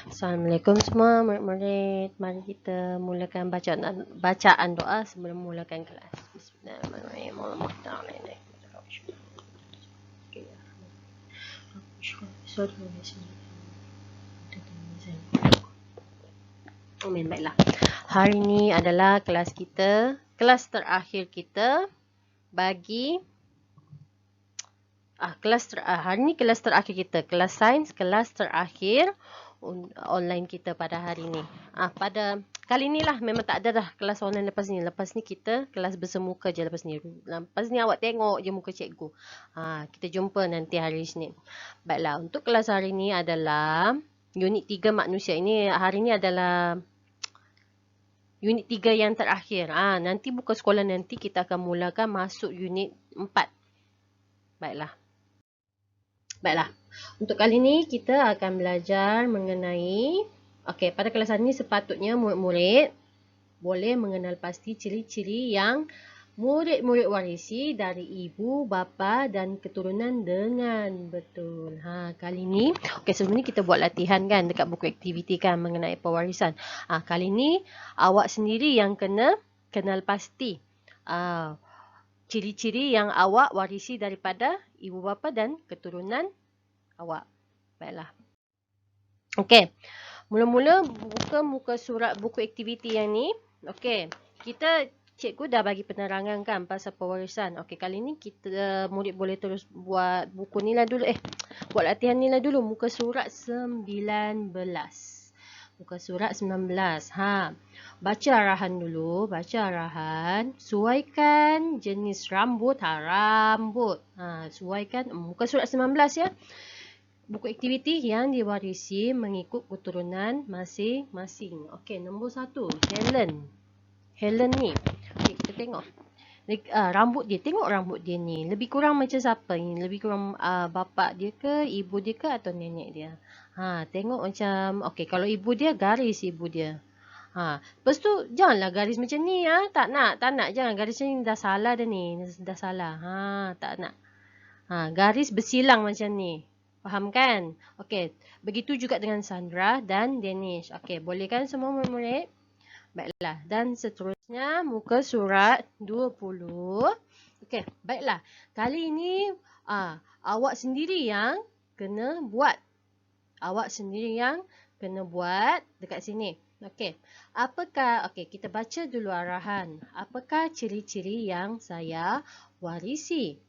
Assalamualaikum semua murid-murid. Mari kita mulakan bacaan doa sebelum mulakan kelas. Bismillahirrahmanirrahim. Amin. Baiklah. Hari ini adalah kelas kita, kelas terakhir kita bagi hari ini kelas terakhir kita, kelas sains, kelas terakhir online kita pada hari ini. Pada kali inilah memang tak ada dah kelas online lepas ni. Lepas ni kita kelas bersemuka je lepas ni. Lepas ni awak tengok je muka cikgu. Kita jumpa nanti hari Isnin. Baiklah, untuk kelas hari ni adalah unit 3 manusia. Ini hari ni adalah unit 3 yang terakhir. Nanti buka sekolah nanti kita akan mulakan masuk unit 4. Baiklah. Untuk kali ini kita akan belajar mengenai pada kelas ini sepatutnya murid-murid boleh mengenal pasti ciri-ciri yang murid-murid warisi dari ibu, bapa dan keturunan dengan betul. Kali ini sebelum ni kita buat latihan kan dekat buku aktiviti kan mengenai pewarisan. Kali ini awak sendiri yang kena kenal pasti ciri-ciri yang awak warisi daripada ibu bapa dan keturunan awak. Baiklah. Mula-mula buka muka surat buku aktiviti yang ni. Cikgu dah bagi penerangan kan pasal pewarisan. Kali ni kita murid boleh terus buat buku ni lah dulu. Buat latihan ni lah dulu. Muka surat 19. Muka surat 19. Baca arahan dulu. Baca arahan. Suaikan jenis rambut. Rambut. Suaikan. Muka surat 19 ya. Buku aktiviti yang diwarisi mengikut keturunan masing-masing. Nombor 1. Helen ni. Kita tengok. Rambut dia. Tengok rambut dia ni. Lebih kurang macam siapa ni? Lebih kurang bapa dia ke, ibu dia ke atau nenek dia? Tengok macam, kalau ibu dia, garis ibu dia. Lepas tu, janganlah garis macam ni. Tak nak. Jangan garis macam ni. Dah salah dah ni. Dah salah. Tak nak. Garis bersilang macam ni. Faham kan? Begitu juga dengan Sandra dan Danish. Boleh kan semua murid-murid? Baiklah. Dan seterusnya, muka surat 20. Baiklah. Kali ini, awak sendiri yang kena buat. Dekat sini. Apakah, kita baca dulu arahan. Apakah ciri-ciri yang saya warisi?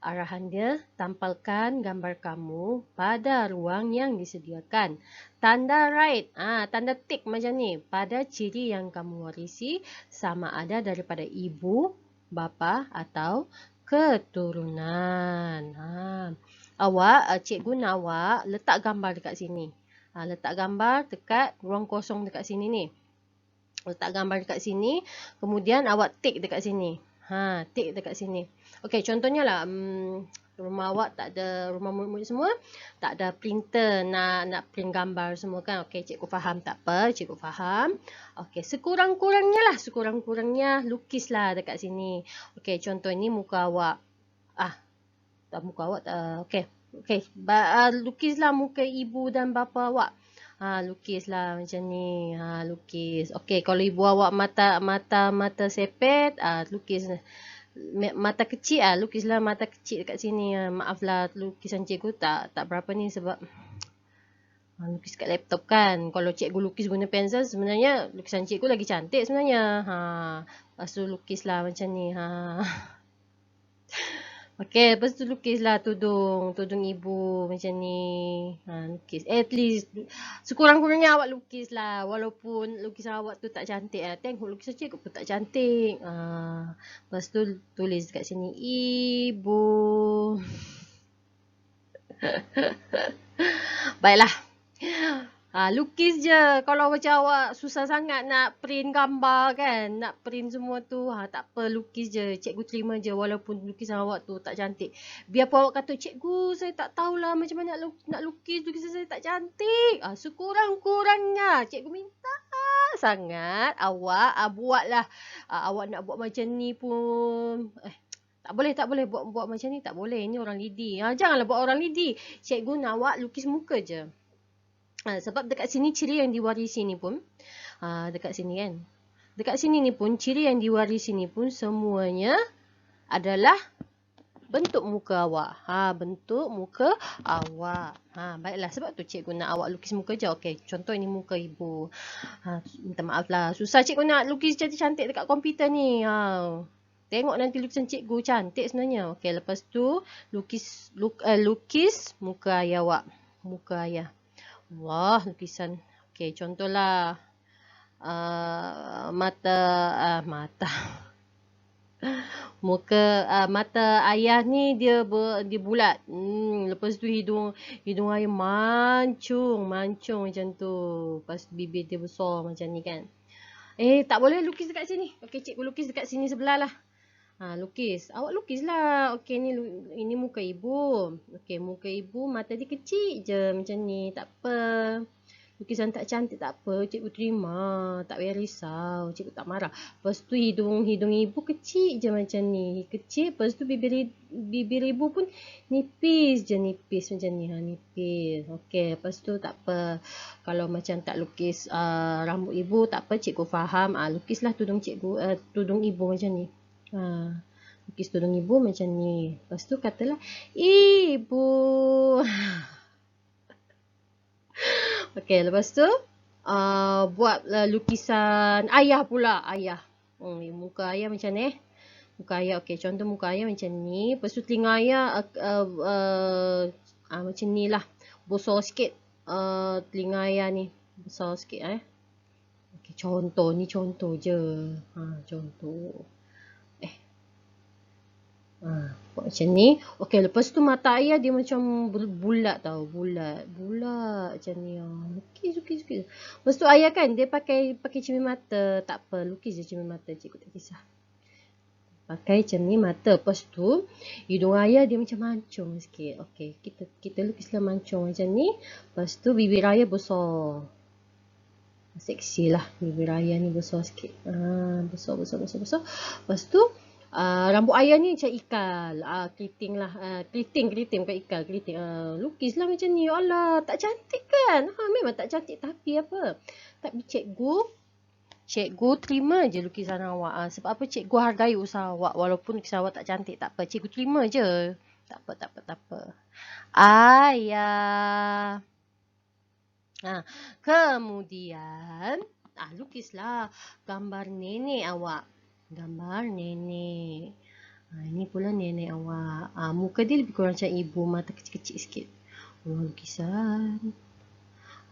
Arahan dia, tampalkan gambar kamu pada ruang yang disediakan. Tanda right, tanda tick macam ni. Pada ciri yang kamu warisi sama ada daripada ibu, bapa atau keturunan. Cikgu nak awak letak gambar dekat sini. Letak gambar dekat ruang kosong dekat sini ni. Letak gambar dekat sini. Kemudian awak tick dekat sini. Tick dekat sini. Contohnya lah, rumah awak tak ada, rumah murid-murid semua tak ada printer nak print gambar semua kan. Cikgu faham, tak apa, cikgu faham. Sekurang-kurangnya lukislah dekat sini. Contoh ni muka awak. Muka awak tak, lukislah muka ibu dan bapa awak. Lukislah macam ni. Lukis. Kalau ibu awak mata sepet, lukis mata kecil, lukislah mata kecil dekat sini. Maaflah, lukisan cikgu tak berapa ni sebab lukis kat laptop kan. Kalau cikgu lukis guna pensel, sebenarnya lukisan cikgu lagi cantik sebenarnya. Lepas tu lukislah macam ni. Lepas tu lukislah tudung ibu macam ni. Lukis. At least, sekurang-kurangnya awak lukislah. Walaupun lukisan awak tu tak cantik. Tengok lukisan cikgu pun tak cantik. Lepas tu tulis kat sini, ibu. Baiklah. Lukis je. Kalau macam awak susah sangat nak print gambar kan, nak print semua tu, tak apa, lukis je. Cikgu terima je walaupun lukisan awak tu tak cantik. Biarpun awak kata, cikgu saya tak tahulah macam mana nak lukis, lukisan saya tak cantik. Sekurang-kurangnya cikgu minta sangat awak buatlah. Awak nak buat macam ni pun tak boleh buat macam ni, tak boleh. Ini orang lidi. Janganlah buat orang lidi. Cikgu nak awak lukis muka je. Sebab dekat sini ciri yang diwarisi ni pun, dekat sini kan. Dekat sini ni pun, ciri yang diwarisi ni pun semuanya adalah bentuk muka awak. Bentuk muka awak. Baiklah, sebab tu cikgu nak awak lukis muka je. Okey, contoh ini muka ibu. Minta maaf lah. Susah cikgu nak lukis cantik-cantik dekat komputer ni. Tengok nanti lukisan cikgu cantik sebenarnya. Okey, lepas tu lukis muka ayah awak. Muka ayah. Wah, lukisan. Okey, contohlah mata mata ayah ni dia bulat. Lepas tu hidung ayah mancung macam tu. Lepas bibir dia besar macam ni kan. Tak boleh lukis dekat sini. Okey, cikgu lukis dekat sini sebelah lah. Lukis. Awak lukislah. Okey, ini muka ibu. Okey, muka ibu mata dia kecil je macam ni. Tak apa. Lukisan tak cantik tak apa, cikgu terima. Tak payah risau, cikgu tak marah. Lepas tu hidung ibu kecil je macam ni. Kecil, lepas tu bibir ibu pun nipis je, nipis macam ni. Nipis. Okey, lepas tu tak apa. Kalau macam tak lukis rambut ibu, tak apa, cikgu faham. Lukislah tudung ibu macam ni. Lukis tudung ibu macam ni. Lepas tu katalah, ibu. Okey, lepas tu buat lukisan ayah pula. Ayah. Muka ayah macam ni. Muka ayah. Okey, contoh muka ayah macam ni. Lepas tu telinga ayah macam ni lah. Besar sikit. Telinga ayah ni. Besar sikit. Okey, contoh. Ni contoh je. Contoh. Buat macam ni. Okey, lepas tu mata ayah dia macam bulat tau. Bulat macam ni. Lukis. Lepas tu ayah kan dia pakai cermin mata. Tak apa, lukis je cermin mata. Cikgu tak kisah. Pakai cermin mata. Lepas tu hidung ayah dia macam mancung sikit. Okey, kita lukislah mancung macam ni. Lepas tu bibir ayah besar. Seksi lah bibir ayah ni besar sikit. Besar. Lepas tu rambut ayah ni macam ikal. Keriting lah. Keriting bukan ikal. Keriting. Lukislah macam ni. Alah, tak cantik kan? Memang tak cantik. Tapi apa? Tapi cikgu terima je lukisan awak. Sebab apa? Cikgu hargai usaha awak. Walaupun lukisan awak tak cantik. Tak apa. Cikgu terima je. Tak apa. Ayah. Kemudian lukislah gambar nenek awak. Gambar nenek. Ini pula nenek awak. Muka dia lebih kurang macam ibu. Mata kecil-kecil sikit. Lukisan.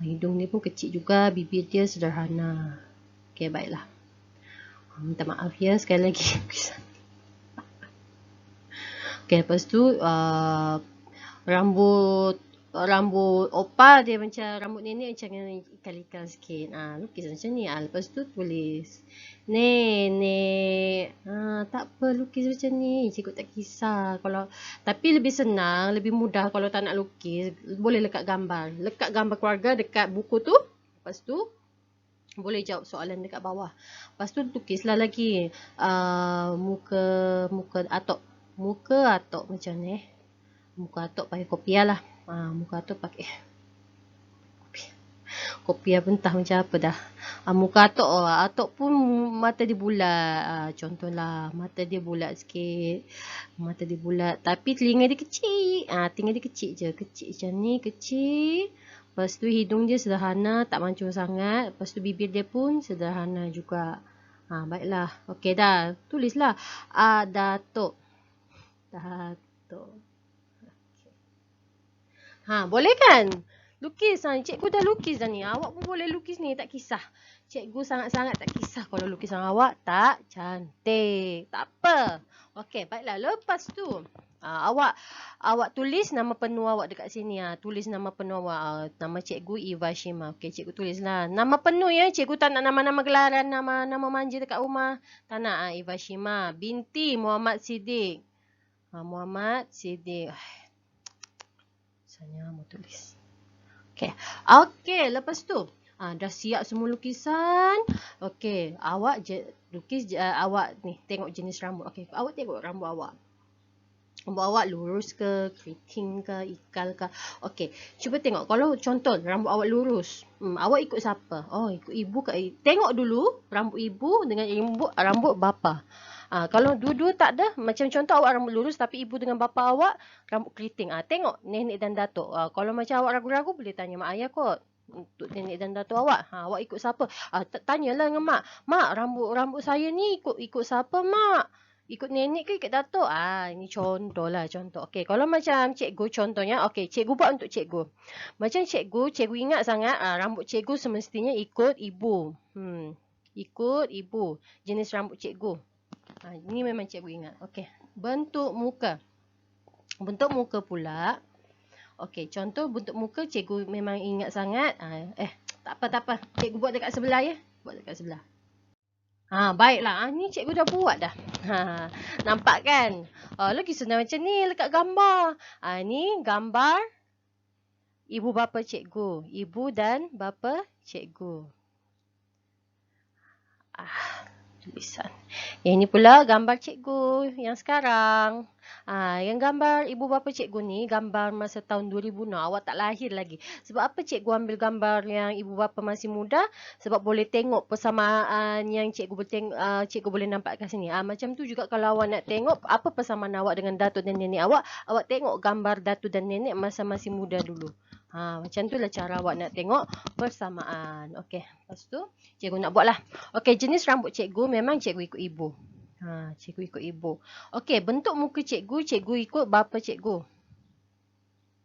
Hidung dia pun kecil juga. Bibir dia sederhana. Okey, baiklah. Minta maaf ya sekali lagi. Okey, lepas tu rambut opa dia macam rambut nenek macam ikal-ikal sikit. Lukis macam ni. Lepas tu tulis nenek. Tak apa, lukis macam ni. Cikgu tak kisah. Tapi lebih senang, lebih mudah kalau tak nak lukis. Boleh lekat gambar. Lekat gambar keluarga dekat buku tu. Lepas tu boleh jawab soalan dekat bawah. Lepas tu tukislah lagi muka atok. Muka atok macam ni. Muka atok pakai kopiah lah. Muka atok pakai kopiah pun entah macam apa dah. Muka atok pun mata dia bulat. Contohlah mata dia bulat sikit. Mata dia bulat tapi telinga dia kecil. Telinga dia kecil je. Kecil macam ni, kecil. Lepas tu hidung dia sederhana, tak mancung sangat. Lepas tu bibir dia pun sederhana juga. Baiklah. Okey dah. Tulislah. Datuk. Boleh kan? Lukis. Cikgu dah lukis dah ni. Awak pun boleh lukis ni. Tak kisah. Cikgu sangat-sangat tak kisah kalau lukisan awak tak cantik. Tak apa. Okey, baiklah. Lepas tu, awak tulis nama penuh awak dekat sini. Tulis nama penuh awak. Nama cikgu Eva Shima. Okey, cikgu tulislah. Nama penuh ya. Cikgu tak nak nama-nama gelaran, nama manja dekat rumah. Tak nak. Eva Shima. Binti Muhammad Siddiq. Muhammad Siddiq. Saya mau tulis. Okey, lepas tu dah siap semua lukisan. Okey, awak lukis awak ni tengok jenis rambut. Okey, awak tengok rambut awak. Rambut awak lurus ke, keriting ke, ikal ke. Okey, cuba tengok. Kalau contoh rambut awak lurus, awak ikut siapa? Oh, ikut ibu ke? Tengok dulu rambut ibu dengan rambut bapa. Kalau dua-dua tak ada, macam contoh awak rambut lurus tapi ibu dengan bapa awak rambut keriting. Tengok nenek dan datuk. Kalau macam awak ragu-ragu boleh tanya mak ayah kot. Untuk nenek dan datuk awak. Awak ikut siapa? Tanyalah dengan mak. Mak, rambut saya ni ikut siapa mak? Ikut nenek ke ikut datuk? Ini contoh lah, contoh. Okey, kalau macam cikgu contohnya, okey, cikgu buat untuk cikgu. Macam cikgu ingat sangat rambut cikgu semestinya ikut ibu. Ikut ibu. Jenis rambut cikgu. Ini memang cikgu ingat. Okey, bentuk muka. Bentuk muka pula. Okey, contoh bentuk muka cikgu memang ingat sangat. Tak apa. Cikgu buat dekat sebelah ya. Buat dekat sebelah. Baiklah. Ni cikgu dah buat dah. Nampak kan? Lagi senang macam ni dekat gambar. Ni gambar ibu bapa cikgu. Ibu dan bapa cikgu. Tulisan. Yang ni pula gambar cikgu yang sekarang. Yang gambar ibu bapa cikgu ni gambar masa tahun 2006. Awak tak lahir lagi. Sebab apa cikgu ambil gambar yang ibu bapa masih muda? Sebab boleh tengok persamaan yang cikgu boleh nampak kat sini. Macam tu juga kalau awak nak tengok apa persamaan awak dengan datuk dan nenek awak, awak tengok gambar datuk dan nenek masa masih muda dulu. Macam tu lah cara awak nak tengok persamaan. Okey, lepas tu cikgu nak buat lah. Okey, jenis rambut cikgu memang cikgu ikut ibu. Cikgu ikut ibu. Okey, bentuk muka cikgu ikut bapa cikgu.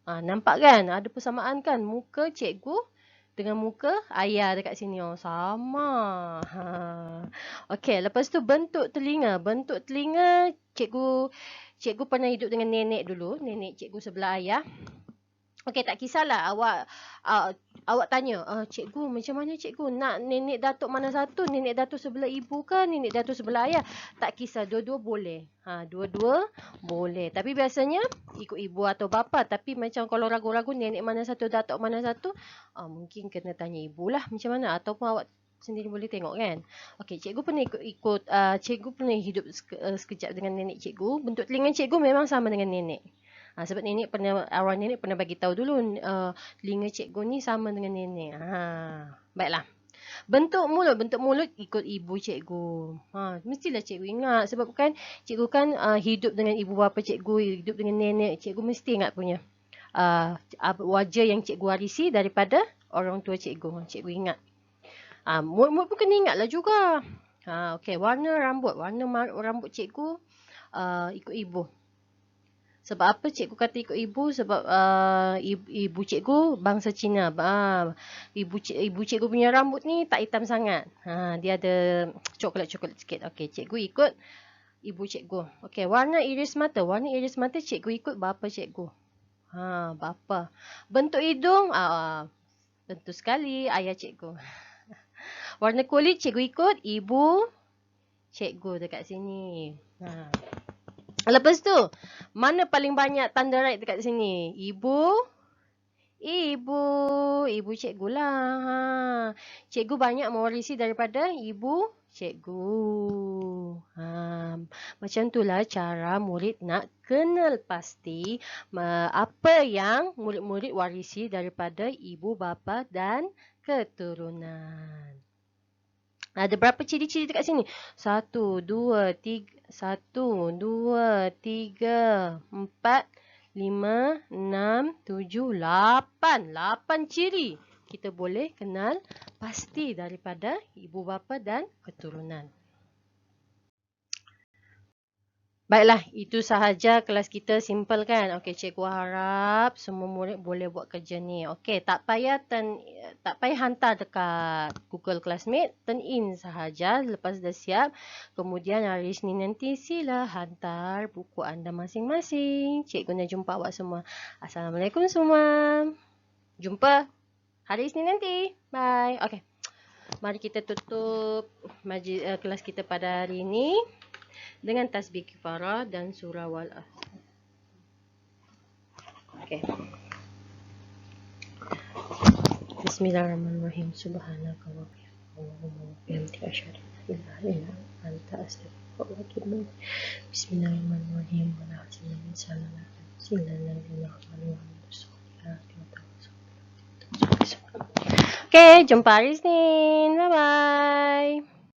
Nampak kan? Ada persamaan kan? Muka cikgu dengan muka ayah dekat sini. Sama. Okey, lepas tu bentuk telinga. Bentuk telinga cikgu pernah hidup dengan nenek dulu. Nenek cikgu sebelah ayah. Okey, tak kisahlah awak tanya, cikgu macam mana cikgu nak nenek datuk mana satu? Nenek datuk sebelah ibu ke nenek datuk sebelah ayah? Tak kisah, dua-dua boleh. Dua-dua boleh. Tapi biasanya ikut ibu atau bapa. Tapi macam kalau ragu-ragu nenek mana satu, datuk mana satu, mungkin kena tanya ibu lah macam mana. Ataupun awak sendiri boleh tengok kan. Okey, cikgu pernah cikgu pernah hidup sekejap dengan nenek cikgu. Bentuk telinga cikgu memang sama dengan nenek. Sebab arwah nenek pernah bagi tahu dulu telinga cikgu ni sama dengan nenek. Baiklah. Bentuk mulut ikut ibu cikgu. Mestilah cikgu ingat sebab kan cikgu kan hidup dengan ibu bapa cikgu, hidup dengan nenek cikgu, mesti ingat punya wajah yang cikgu warisi daripada orang tua cikgu. Cikgu ingat. Mulut pun kena ingat lah juga. Okey, warna rambut rambut cikgu ikut ibu. Sebab apa cikgu kata ikut ibu? Sebab ibu cikgu bangsa Cina. Ibu cikgu punya rambut ni tak hitam sangat. Dia ada coklat-coklat sikit. Okey, cikgu ikut ibu cikgu. Okey, warna iris mata. Warna iris mata cikgu ikut bapa cikgu. Bapa. Bentuk hidung, tentu sekali ayah cikgu. Warna kulit cikgu ikut ibu cikgu dekat sini. Lepas tu, mana paling banyak tanda right dekat sini? Ibu cikgu lah. Cikgu banyak mewarisi daripada ibu cikgu. Macam itulah cara murid nak kenal pasti apa yang murid-murid warisi daripada ibu bapa dan keturunan. Ada berapa ciri-ciri dekat sini? 1, 2, 3, 1, 2, 3, 4, 5, 6, 7, 8. 8 ciri kita boleh kenal pasti daripada ibu bapa dan keturunan. Baiklah, itu sahaja kelas kita, simple kan? Okey, cikgu harap semua murid boleh buat kerja ni. Okey, tak payah hantar dekat Google Classmate, turn in sahaja lepas dah siap. Kemudian hari Isnin nanti sila hantar buku anda masing-masing. Cikgu nak jumpa awak semua. Assalamualaikum semua. Jumpa hari Isnin nanti. Bye. Okey. Mari kita tutup kelas kita pada hari ini dengan tasbih kifarah dan surah Wal-Asr. Okey. Bismillahirrahmanirrahim. Subhanaka wa bihamdika asyhadu an la ilaha illa anta astaghfiruka Bismillahirrahmanirrahim. Oke, jumpa Riznin. Bye-bye.